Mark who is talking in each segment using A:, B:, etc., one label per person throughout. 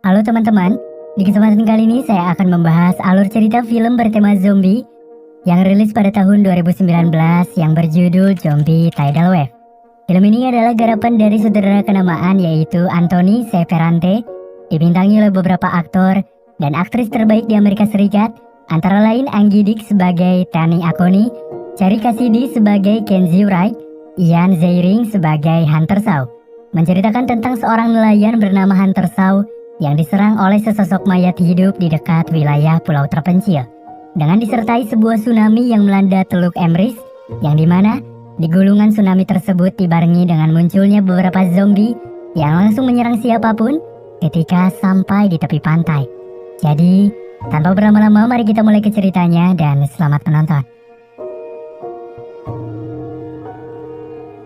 A: Halo teman-teman, di kesempatan kali ini saya akan membahas alur cerita film bertema zombie yang rilis pada tahun 2019 yang berjudul Zombie Tidal Wave. Film ini adalah garapan dari sutradara kenamaan yaitu Anthony Severante, dibintangi oleh beberapa aktor dan aktris terbaik di Amerika Serikat, antara lain Angie Dick sebagai Tani Akoni, Cherry Cassidy sebagai Kenzie Wright, Ian Ziering sebagai Hunter Shaw. Menceritakan tentang seorang nelayan bernama Hunter Shaw yang diserang oleh sesosok mayat hidup di dekat wilayah pulau terpencil, dengan disertai sebuah tsunami yang melanda Teluk Emrys, yang dimana di gulungan tsunami tersebut dibarengi dengan munculnya beberapa zombie yang langsung menyerang siapapun ketika sampai di tepi pantai. Jadi, tanpa berlama-lama mari kita mulai ke ceritanya dan selamat menonton.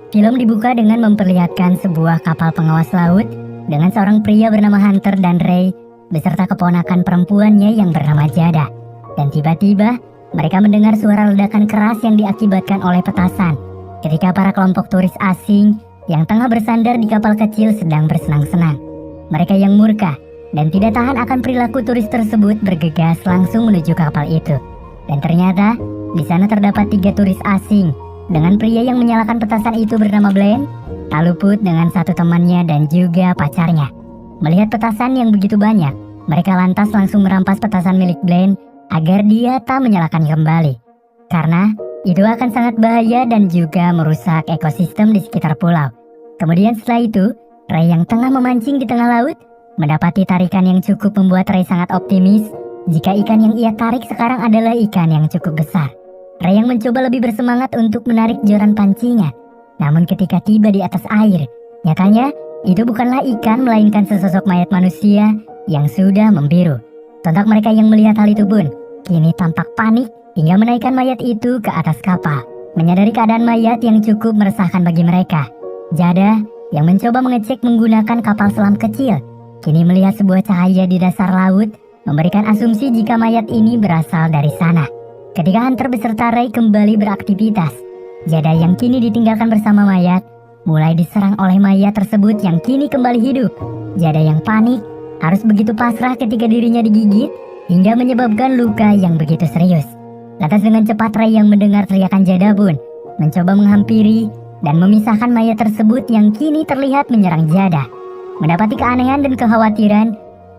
A: Film dibuka dengan memperlihatkan sebuah kapal pengawas laut dengan seorang pria bernama Hunter dan Ray beserta keponakan perempuannya yang bernama Jada. Dan tiba-tiba mereka mendengar suara ledakan keras yang diakibatkan oleh petasan ketika para kelompok turis asing yang tengah bersandar di kapal kecil sedang bersenang-senang. Mereka yang murka dan tidak tahan akan perilaku turis tersebut bergegas langsung menuju kapal itu. Dan ternyata di sana terdapat 3 turis asing dengan pria yang menyalakan petasan itu bernama Blaine, tak luput dengan satu temannya dan juga pacarnya. Melihat petasan yang begitu banyak, mereka lantas langsung merampas petasan milik Blaine agar dia tak menyalakan kembali, karena itu akan sangat bahaya dan juga merusak ekosistem di sekitar pulau. Kemudian setelah itu, Ray yang tengah memancing di tengah laut mendapati tarikan yang cukup membuat Ray sangat optimis jika ikan yang ia tarik sekarang adalah ikan yang cukup besar. Ray yang mencoba lebih bersemangat untuk menarik joran pancingan. Namun ketika tiba di atas air, nyatanya itu bukanlah ikan melainkan sesosok mayat manusia yang sudah membiru. Sontak mereka yang melihat hal itu pun kini tampak panik hingga menaikkan mayat itu ke atas kapal. Menyadari keadaan mayat yang cukup meresahkan bagi mereka, Jada yang mencoba mengecek menggunakan kapal selam kecil kini melihat sebuah cahaya di dasar laut, memberikan asumsi jika mayat ini berasal dari sana. Ketika Hunter beserta Ray kembali beraktivitas, Jada yang kini ditinggalkan bersama mayat mulai diserang oleh mayat tersebut yang kini kembali hidup. Jada yang panik harus begitu pasrah ketika dirinya digigit hingga menyebabkan luka yang begitu serius. Lantas dengan cepat Ray yang mendengar teriakan Jada pun mencoba menghampiri dan memisahkan mayat tersebut yang kini terlihat menyerang Jada. Mendapati keanehan dan kekhawatiran,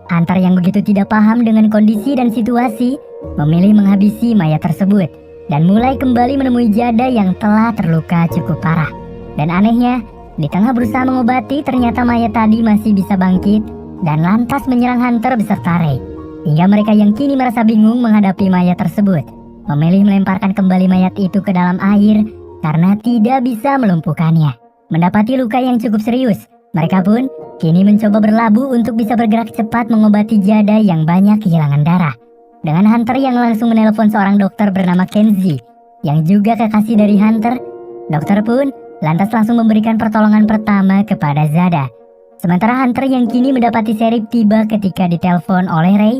A: Hunter yang begitu tidak paham dengan kondisi dan situasi memilih menghabisi mayat tersebut dan mulai kembali menemui Jada yang telah terluka cukup parah. Dan anehnya, di tengah berusaha mengobati, ternyata mayat tadi masih bisa bangkit dan lantas menyerang Hunter beserta Ray. Hingga mereka yang kini merasa bingung menghadapi mayat tersebut memilih melemparkan kembali mayat itu ke dalam air karena tidak bisa melumpuhkannya. Mendapati luka yang cukup serius, mereka pun kini mencoba berlabuh untuk bisa bergerak cepat mengobati Jada yang banyak kehilangan darah. Dengan Hunter yang langsung menelpon seorang dokter bernama Kenzie yang juga kekasih dari Hunter, dokter pun lantas langsung memberikan pertolongan pertama kepada Jada. Sementara Hunter yang kini mendapati Sheriff tiba ketika ditelepon oleh Ray,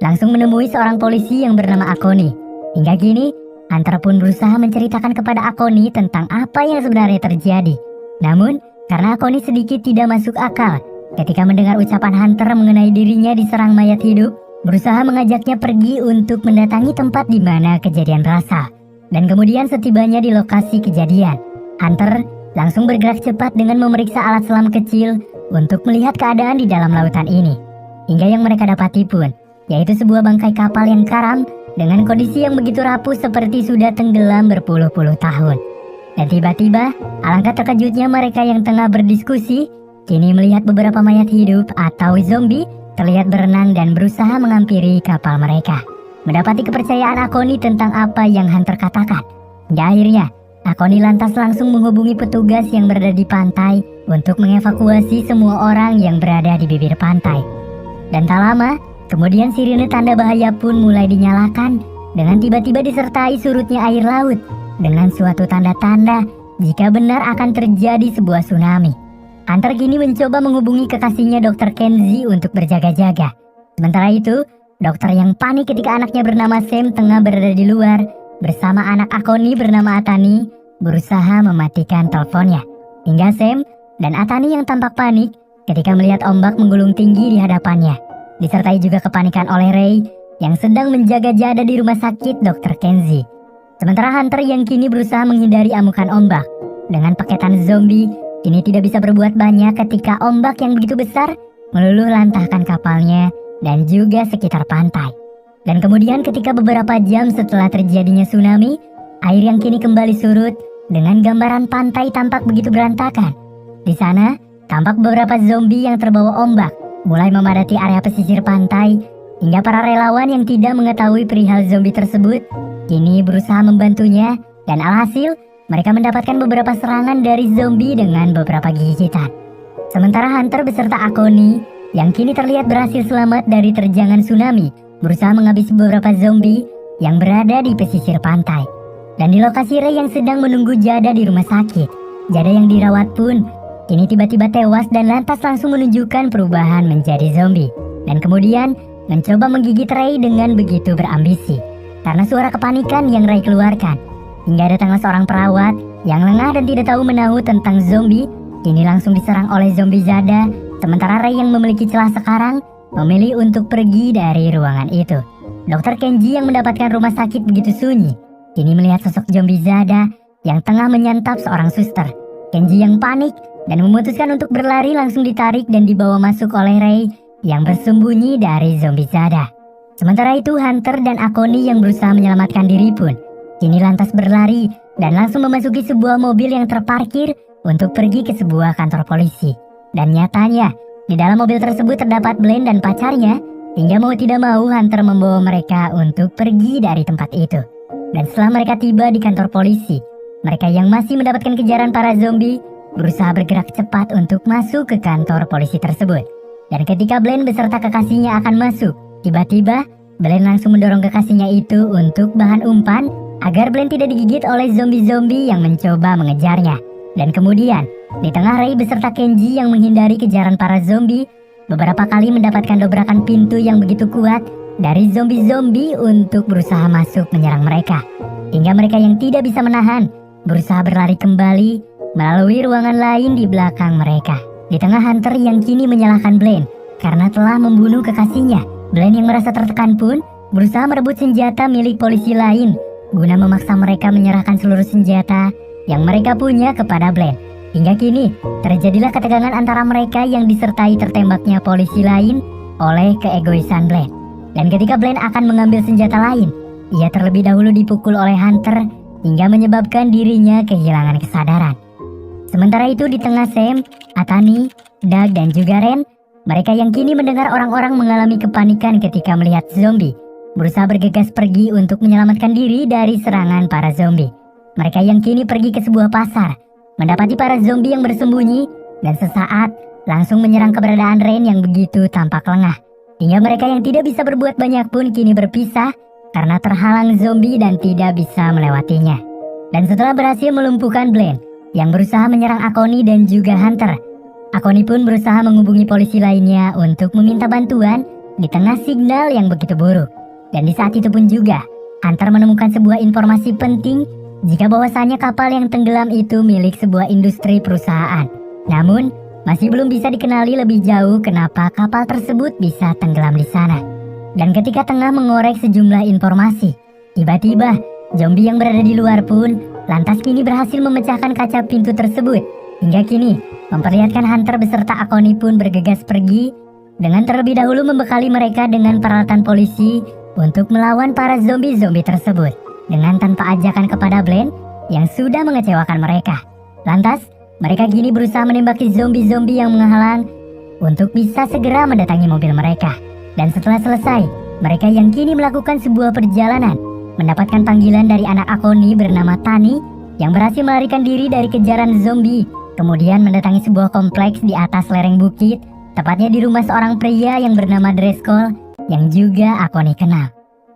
A: langsung menemui seorang polisi yang bernama Akoni. Hingga kini, Hunter pun berusaha menceritakan kepada Akoni tentang apa yang sebenarnya terjadi. Namun, karena Akoni sedikit tidak masuk akal ketika mendengar ucapan Hunter mengenai dirinya diserang mayat hidup, berusaha mengajaknya pergi untuk mendatangi tempat di mana kejadian berasal. Dan kemudian setibanya di lokasi kejadian, Hunter langsung bergerak cepat dengan memeriksa alat selam kecil untuk melihat keadaan di dalam lautan ini. Hingga yang mereka dapati pun, yaitu sebuah bangkai kapal yang karam dengan kondisi yang begitu rapuh seperti sudah tenggelam berpuluh-puluh tahun. Dan tiba-tiba, alangkah terkejutnya mereka yang tengah berdiskusi, kini melihat beberapa mayat hidup atau zombie terlihat berenang dan berusaha menghampiri kapal mereka. Mendapati kepercayaan Akoni tentang apa yang Hunter katakan. Hingga akhirnya, Akoni lantas langsung menghubungi petugas yang berada di pantai untuk mengevakuasi semua orang yang berada di bibir pantai. Dan tak lama, kemudian sirine tanda bahaya pun mulai dinyalakan dengan tiba-tiba disertai surutnya air laut dengan suatu tanda-tanda jika benar akan terjadi sebuah tsunami. Hunter kini mencoba menghubungi kekasihnya Dr. Kenzie untuk berjaga-jaga. Sementara itu, dokter yang panik ketika anaknya bernama Sam tengah berada di luar bersama anak Akoni bernama Atani berusaha mematikan teleponnya. Hingga Sam dan Atani yang tampak panik ketika melihat ombak menggulung tinggi di hadapannya, disertai juga kepanikan oleh Ray yang sedang menjaga Jada di rumah sakit Dr. Kenzie. Sementara Hunter yang kini berusaha menghindari amukan ombak dengan paketan zombie kini tidak bisa berbuat banyak ketika ombak yang begitu besar meluluh lantahkan kapalnya dan juga sekitar pantai. Dan kemudian ketika beberapa jam setelah terjadinya tsunami, air yang kini kembali surut dengan gambaran pantai tampak begitu berantakan. Di sana, tampak beberapa zombie yang terbawa ombak mulai memadati area pesisir pantai, hingga para relawan yang tidak mengetahui perihal zombie tersebut kini berusaha membantunya, dan alhasil mereka mendapatkan beberapa serangan dari zombie dengan beberapa gigitan. Sementara Hunter beserta Akoni yang kini terlihat berhasil selamat dari terjangan tsunami berusaha menghabisi beberapa zombie yang berada di pesisir pantai. Dan di lokasi Ray yang sedang menunggu Jada di rumah sakit, Jada yang dirawat pun kini tiba-tiba tewas dan lantas langsung menunjukkan perubahan menjadi zombie. Dan kemudian mencoba menggigit Ray dengan begitu berambisi. Karena suara kepanikan yang Ray keluarkan, hingga datanglah seorang perawat yang lengah dan tidak tahu menahu tentang zombie, kini langsung diserang oleh zombie Jada. Sementara Ray yang memiliki celah sekarang memilih untuk pergi dari ruangan itu. Dr. Kenji yang mendapatkan rumah sakit begitu sunyi, kini melihat sosok zombie Jada yang tengah menyantap seorang suster. Kenji yang panik dan memutuskan untuk berlari langsung ditarik dan dibawa masuk oleh Ray yang bersembunyi dari zombie Jada. Sementara itu Hunter dan Akoni yang berusaha menyelamatkan diri pun kini lantas berlari dan langsung memasuki sebuah mobil yang terparkir untuk pergi ke sebuah kantor polisi. Dan nyatanya, di dalam mobil tersebut terdapat Blaine dan pacarnya, hingga mau tidak mau Hunter membawa mereka untuk pergi dari tempat itu. Dan setelah mereka tiba di kantor polisi, mereka yang masih mendapatkan kejaran para zombie berusaha bergerak cepat untuk masuk ke kantor polisi tersebut. Dan ketika Blaine beserta kekasihnya akan masuk, tiba-tiba Blaine langsung mendorong kekasihnya itu untuk bahan umpan agar Blaine tidak digigit oleh zombie-zombie yang mencoba mengejarnya. Dan kemudian, di tengah Ray beserta Kenji yang menghindari kejaran para zombie, beberapa kali mendapatkan dobrakan pintu yang begitu kuat dari zombie-zombie untuk berusaha masuk menyerang mereka. Hingga mereka yang tidak bisa menahan, berusaha berlari kembali melalui ruangan lain di belakang mereka. Di tengah Hunter yang kini menyalahkan Blaine karena telah membunuh kekasihnya, Blaine yang merasa tertekan pun berusaha merebut senjata milik polisi lain guna memaksa mereka menyerahkan seluruh senjata yang mereka punya kepada Blaine. Hingga kini terjadilah ketegangan antara mereka yang disertai tertembaknya polisi lain oleh keegoisan Blaine. Dan ketika Blaine akan mengambil senjata lain, ia terlebih dahulu dipukul oleh Hunter hingga menyebabkan dirinya kehilangan kesadaran. Sementara itu di tengah Sam, Atani, Doug dan juga Ren, mereka yang kini mendengar orang-orang mengalami kepanikan ketika melihat zombie, berusaha bergegas pergi untuk menyelamatkan diri dari serangan para zombie. Mereka yang kini pergi ke sebuah pasar, mendapati para zombie yang bersembunyi, dan sesaat langsung menyerang keberadaan Ren yang begitu tampak lengah. Hingga mereka yang tidak bisa berbuat banyak pun kini berpisah karena terhalang zombie dan tidak bisa melewatinya. Dan setelah berhasil melumpuhkan Blaine yang berusaha menyerang Akoni dan juga Hunter, Akoni pun berusaha menghubungi polisi lainnya untuk meminta bantuan di tengah signal yang begitu buruk. Dan di saat itu pun juga Hunter menemukan sebuah informasi penting jika bahwasanya kapal yang tenggelam itu milik sebuah industri perusahaan. Namun, masih belum bisa dikenali lebih jauh kenapa kapal tersebut bisa tenggelam di sana. Dan ketika tengah mengorek sejumlah informasi, tiba-tiba zombie yang berada di luar pun lantas kini berhasil memecahkan kaca pintu tersebut. Hingga kini, memperlihatkan Hunter beserta Akoni pun bergegas pergi dengan terlebih dahulu membekali mereka dengan peralatan polisi untuk melawan para zombie-zombie tersebut, dengan tanpa ajakan kepada Blaine yang sudah mengecewakan mereka. Lantas, mereka kini berusaha menembaki zombie-zombie yang menghalang untuk bisa segera mendatangi mobil mereka. Dan setelah selesai, mereka yang kini melakukan sebuah perjalanan mendapatkan panggilan dari anak Akoni bernama Tani yang berhasil melarikan diri dari kejaran zombie, kemudian mendatangi sebuah kompleks di atas lereng bukit, tepatnya di rumah seorang pria yang bernama Driscoll yang juga Akoni kenal.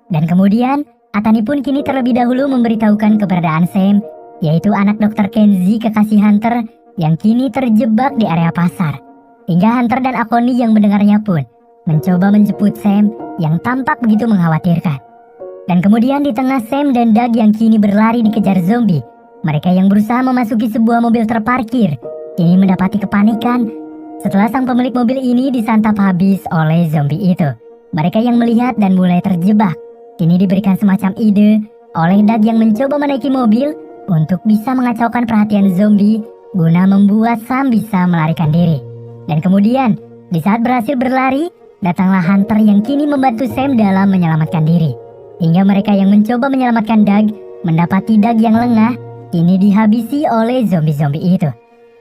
A: Dan kemudian Atani pun kini terlebih dahulu memberitahukan keberadaan Sam, yaitu anak Dr. Kenzie kekasih Hunter yang kini terjebak di area pasar. Hingga Hunter dan Akoni yang mendengarnya pun mencoba menjemput Sam yang tampak begitu mengkhawatirkan. Dan kemudian di tengah Sam dan Doug yang kini berlari dikejar zombie, mereka yang berusaha memasuki sebuah mobil terparkir kini mendapati kepanikan Setelah sang pemilik mobil ini disantap habis oleh zombie itu, mereka yang melihat dan mulai terjebak kini diberikan semacam ide oleh Doug yang mencoba menaiki mobil untuk bisa mengacaukan perhatian zombie guna membuat Sam bisa melarikan diri. Dan kemudian, di saat berhasil berlari, datanglah Hunter yang kini membantu Sam dalam menyelamatkan diri. Hingga mereka yang mencoba menyelamatkan Doug mendapati Doug yang lengah kini dihabisi oleh zombie-zombie itu.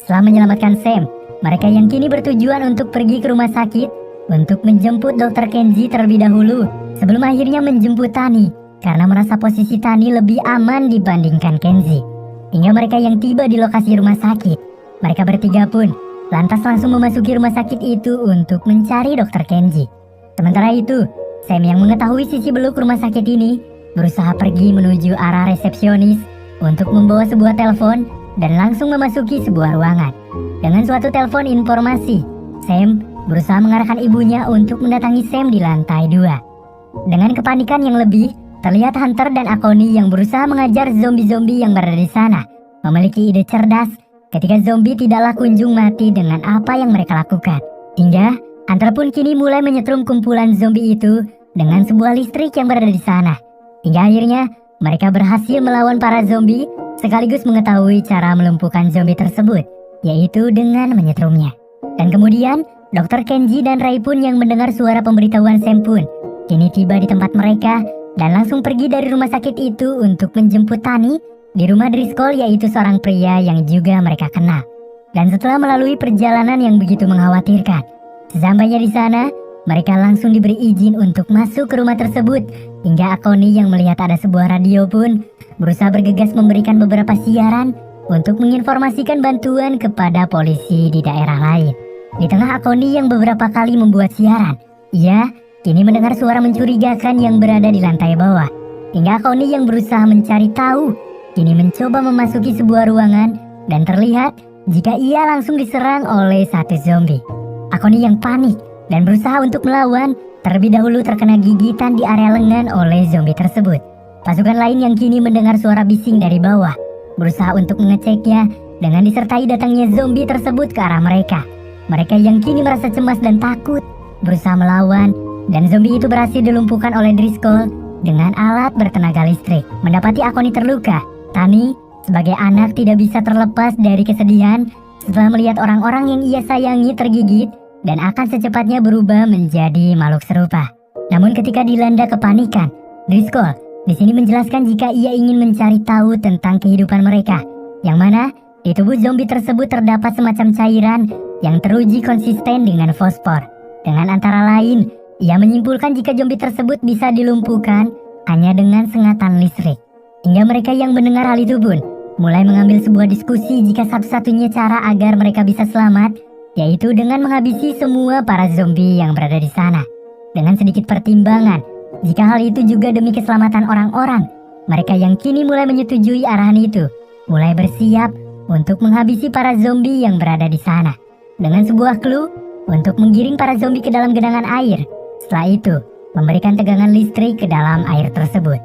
A: Setelah menyelamatkan Sam, mereka yang kini bertujuan untuk pergi ke rumah sakit untuk menjemput Dr. Kenji terlebih dahulu sebelum akhirnya menjemput Tani karena merasa posisi Tani lebih aman dibandingkan Kenji. Hingga mereka yang tiba di lokasi rumah sakit, mereka bertiga pun lantas langsung memasuki rumah sakit itu untuk mencari Dr. Kenji. Sementara itu, Sam yang mengetahui sisi beluk rumah sakit ini berusaha pergi menuju arah resepsionis untuk membawa sebuah telepon dan langsung memasuki sebuah ruangan. Dengan suatu telepon informasi, Sam berusaha mengarahkan ibunya untuk mendatangi Sam di lantai 2. Dengan kepanikan yang lebih, terlihat Hunter dan Akoni yang berusaha mengajar zombie-zombie yang berada di sana memiliki ide cerdas ketika zombie tidaklah kunjung mati dengan apa yang mereka lakukan. Hingga Hunter pun kini mulai menyetrum kumpulan zombie itu dengan sebuah listrik yang berada di sana. Hingga akhirnya mereka berhasil melawan para zombie sekaligus mengetahui cara melumpuhkan zombie tersebut, yaitu dengan menyetrumnya. Dan kemudian Dr. Kenji dan Ray pun yang mendengar suara pemberitahuan Sam pun kini tiba di tempat mereka dan langsung pergi dari rumah sakit itu untuk menjemput Tani di rumah Driscoll, yaitu seorang pria yang juga mereka kenal. Dan setelah melalui perjalanan yang begitu mengkhawatirkan, sesampainya di sana mereka langsung diberi izin untuk masuk ke rumah tersebut. Hingga Akoni yang melihat ada sebuah radio pun berusaha bergegas memberikan beberapa siaran untuk menginformasikan bantuan kepada polisi di daerah lain. Di tengah Akoni yang beberapa kali membuat siaran, ia kini mendengar suara mencurigakan yang berada di lantai bawah. Hingga Akoni yang berusaha mencari tahu kini mencoba memasuki sebuah ruangan dan terlihat jika ia langsung diserang oleh satu zombie. Akoni yang panik dan berusaha untuk melawan terlebih dahulu terkena gigitan di area lengan oleh zombie tersebut. Pasukan lain yang kini mendengar suara bising dari bawah berusaha untuk mengeceknya dengan disertai datangnya zombie tersebut ke arah mereka. Mereka yang kini merasa cemas dan takut berusaha melawan dan zombie itu berhasil dilumpuhkan oleh Driscoll dengan alat bertenaga listrik. Mendapati Akoni terluka, Tani sebagai anak tidak bisa terlepas dari kesedihan setelah melihat orang-orang yang ia sayangi tergigit dan akan secepatnya berubah menjadi makhluk serupa. Namun ketika dilanda kepanikan, Driscoll di sini menjelaskan jika ia ingin mencari tahu tentang kehidupan mereka, yang mana di tubuh zombie tersebut terdapat semacam cairan yang teruji konsisten dengan fosfor. Dengan antara lain, ia menyimpulkan jika zombie tersebut bisa dilumpuhkan hanya dengan sengatan listrik. Hingga mereka yang mendengar hal itu pun mulai mengambil sebuah diskusi jika satu-satunya cara agar mereka bisa selamat yaitu dengan menghabisi semua para zombie yang berada di sana. Dengan sedikit pertimbangan, jika hal itu juga demi keselamatan orang-orang, mereka yang kini mulai menyetujui arahan itu mulai bersiap untuk menghabisi para zombie yang berada di sana dengan sebuah clue untuk menggiring para zombie ke dalam genangan air. Setelah itu, memberikan tegangan listrik ke dalam air tersebut.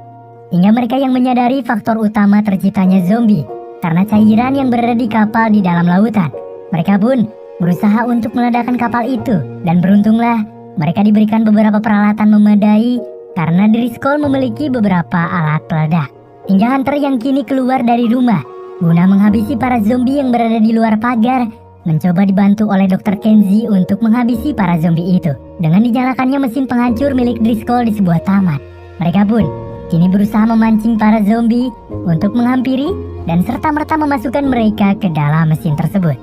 A: Hingga mereka yang menyadari faktor utama terciptanya zombie karena cairan yang berada di kapal di dalam lautan. Mereka pun berusaha untuk meledakkan kapal itu, dan beruntunglah mereka diberikan beberapa peralatan memadai karena Driscoll memiliki beberapa alat peledak. Hingga Hunter yang kini keluar dari rumah guna menghabisi para zombie yang berada di luar pagar mencoba dibantu oleh Dr. Kenji untuk menghabisi para zombie itu dengan dinyalakannya mesin penghancur milik Driscoll di sebuah taman. Mereka pun kini berusaha memancing para zombie untuk menghampiri dan serta-merta memasukkan mereka ke dalam mesin tersebut.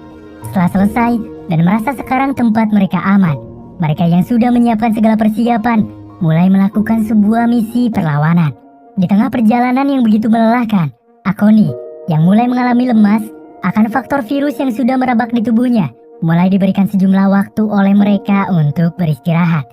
A: Setelah selesai dan merasa sekarang tempat mereka aman, mereka yang sudah menyiapkan segala persiapan mulai melakukan sebuah misi perlawanan. Di tengah perjalanan yang begitu melelahkan, Akoni yang mulai mengalami lemas akan faktor virus yang sudah merabak di tubuhnya mulai diberikan sejumlah waktu oleh mereka untuk beristirahat.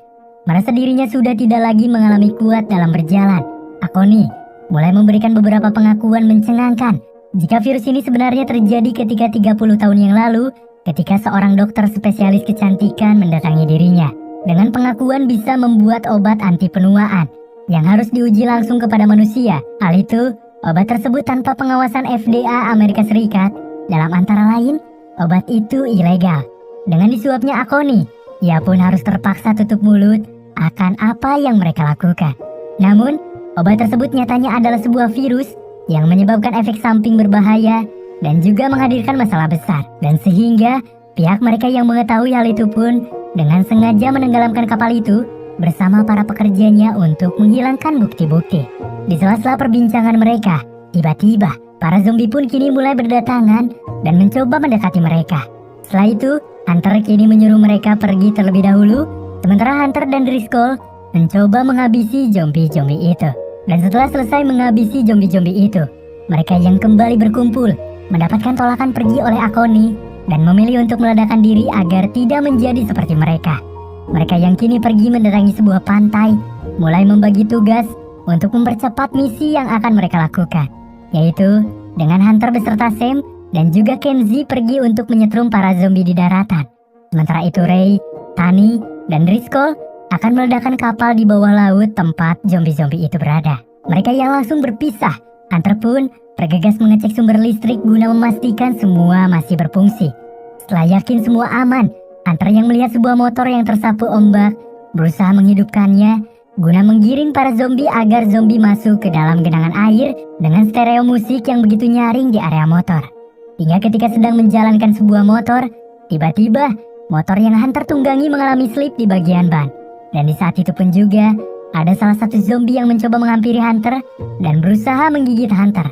A: Merasa dirinya sudah tidak lagi mengalami kuat dalam berjalan, Akoni mulai memberikan beberapa pengakuan mencengangkan jika virus ini sebenarnya terjadi ketika 30 tahun yang lalu ketika seorang dokter spesialis kecantikan mendatangi dirinya dengan pengakuan bisa membuat obat anti penuaan yang harus diuji langsung kepada manusia. Hal itu, obat tersebut tanpa pengawasan FDA Amerika Serikat. Dalam antara lain, obat itu ilegal. Dengan disuapnya Akoni, ia pun harus terpaksa tutup mulut akan apa yang mereka lakukan. Namun, obat tersebut nyatanya adalah sebuah virus yang menyebabkan efek samping berbahaya dan juga menghadirkan masalah besar. Dan sehingga pihak mereka yang mengetahui hal itu pun dengan sengaja menenggelamkan kapal itu bersama para pekerjanya untuk menghilangkan bukti-bukti. Di sela-sela perbincangan mereka, tiba-tiba para zombie pun kini mulai berdatangan dan mencoba mendekati mereka. Setelah itu, Hunter kini menyuruh mereka pergi terlebih dahulu, sementara Hunter dan Driscoll mencoba menghabisi zombie-zombie itu. Dan setelah selesai menghabisi zombie-zombie itu, mereka yang kembali berkumpul mendapatkan tolakan pergi oleh Akoni dan memilih untuk meledakkan diri agar tidak menjadi seperti mereka. Mereka yang kini pergi mendatangi sebuah pantai, mulai membagi tugas untuk mempercepat misi yang akan mereka lakukan, yaitu dengan Hunter beserta Sam dan juga Kenzie pergi untuk menyetrum para zombie di daratan. Sementara itu Ray, Tani, dan Driscoll akan meledakkan kapal di bawah laut tempat zombie-zombie itu berada. Mereka yang langsung berpisah. Hunter pun bergegas mengecek sumber listrik guna memastikan semua masih berfungsi. Setelah yakin semua aman, Hunter yang melihat sebuah motor yang tersapu ombak berusaha menghidupkannya guna menggiring para zombie agar zombie masuk ke dalam genangan air dengan stereo musik yang begitu nyaring di area motor. Hingga ketika sedang menjalankan sebuah motor, tiba-tiba motor yang Hunter tunggangi mengalami slip di bagian ban. Dan di saat itu pun juga ada salah satu zombie yang mencoba menghampiri Hunter dan berusaha menggigit Hunter.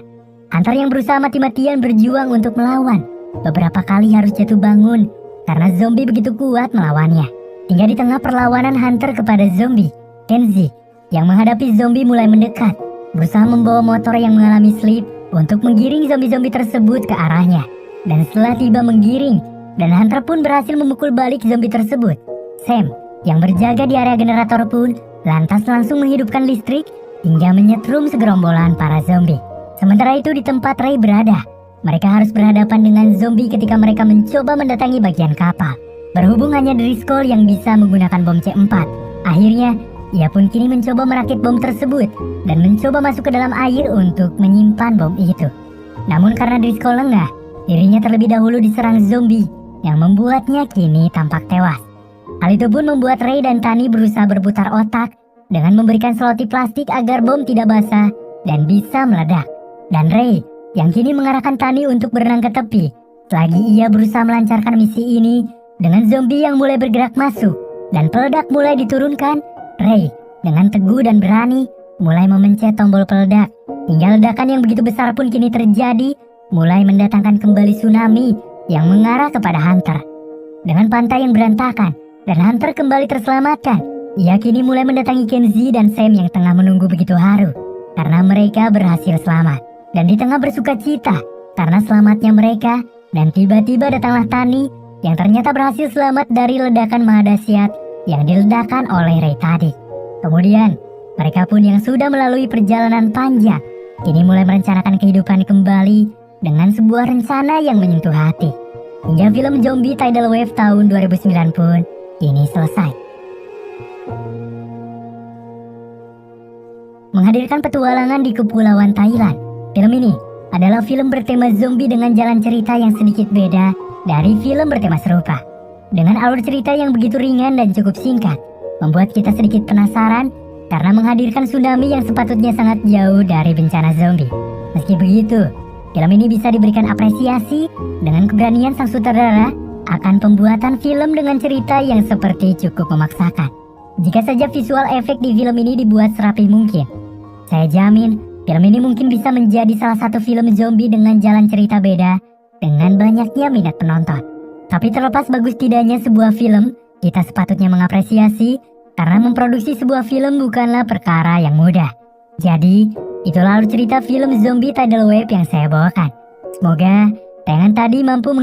A: Hunter yang berusaha mati-matian berjuang untuk melawan, beberapa kali harus jatuh bangun karena zombie begitu kuat melawannya. Hingga di tengah perlawanan Hunter kepada zombie, Kenzie yang menghadapi zombie mulai mendekat, berusaha membawa motor yang mengalami slip untuk menggiring zombie-zombie tersebut ke arahnya. Dan setelah tiba menggiring, dan Hunter pun berhasil memukul balik zombie tersebut, Sam yang berjaga di area generator pun lantas langsung menghidupkan listrik hingga menyetrum segerombolan para zombie. Sementara itu di tempat Ray berada, mereka harus berhadapan dengan zombie ketika mereka mencoba mendatangi bagian kapal. Berhubung hanya Driscoll yang bisa menggunakan bom C4, akhirnya ia pun kini mencoba merakit bom tersebut dan mencoba masuk ke dalam air untuk menyimpan bom itu. Namun karena Driscoll lengah, dirinya terlebih dahulu diserang zombie yang membuatnya kini tampak tewas. Hal itu pun membuat Ray dan Tani berusaha berputar otak dengan memberikan selotip plastik agar bom tidak basah dan bisa meledak. Dan Ray yang kini mengarahkan Tani untuk berenang ke tepi selagi ia berusaha melancarkan misi ini dengan zombie yang mulai bergerak masuk dan peledak mulai diturunkan. Ray dengan teguh dan berani mulai memencet tombol peledak hingga ledakan yang begitu besar pun kini terjadi, mulai mendatangkan kembali tsunami yang mengarah kepada Hunter. Dengan pantai yang berantakan dan Hunter kembali terselamatkan, ia kini mulai mendatangi Kenzie dan Sam yang tengah menunggu begitu haru karena mereka berhasil selamat. Dan di tengah bersuka cita karena selamatnya mereka, dan tiba-tiba datanglah Tani yang ternyata berhasil selamat dari ledakan mahadahsyat yang diledakkan oleh Ray tadi. Kemudian mereka pun yang sudah melalui perjalanan panjang kini mulai merencanakan kehidupan kembali dengan sebuah rencana yang menyentuh hati. Hingga film zombie Tidal Wave tahun 2009 pun kini selesai. Menghadirkan petualangan di Kepulauan Thailand, film ini adalah film bertema zombie dengan jalan cerita yang sedikit beda dari film bertema serupa. Dengan alur cerita yang begitu ringan dan cukup singkat, membuat kita sedikit penasaran karena menghadirkan tsunami yang sepatutnya sangat jauh dari bencana zombie. Meski begitu, film ini bisa diberikan apresiasi dengan keberanian sang sutradara akan pembuatan film dengan cerita yang seperti cukup memaksakan. Jika saja visual efek di film ini dibuat serapi mungkin, saya jamin film ini mungkin bisa menjadi salah satu film zombie dengan jalan cerita beda dengan banyaknya minat penonton. Tapi terlepas bagus tidaknya sebuah film, kita sepatutnya mengapresiasi karena memproduksi sebuah film bukanlah perkara yang mudah. Jadi, itulah alur cerita film zombie Tidal Wave yang saya bawakan. Semoga tayangan tadi mampu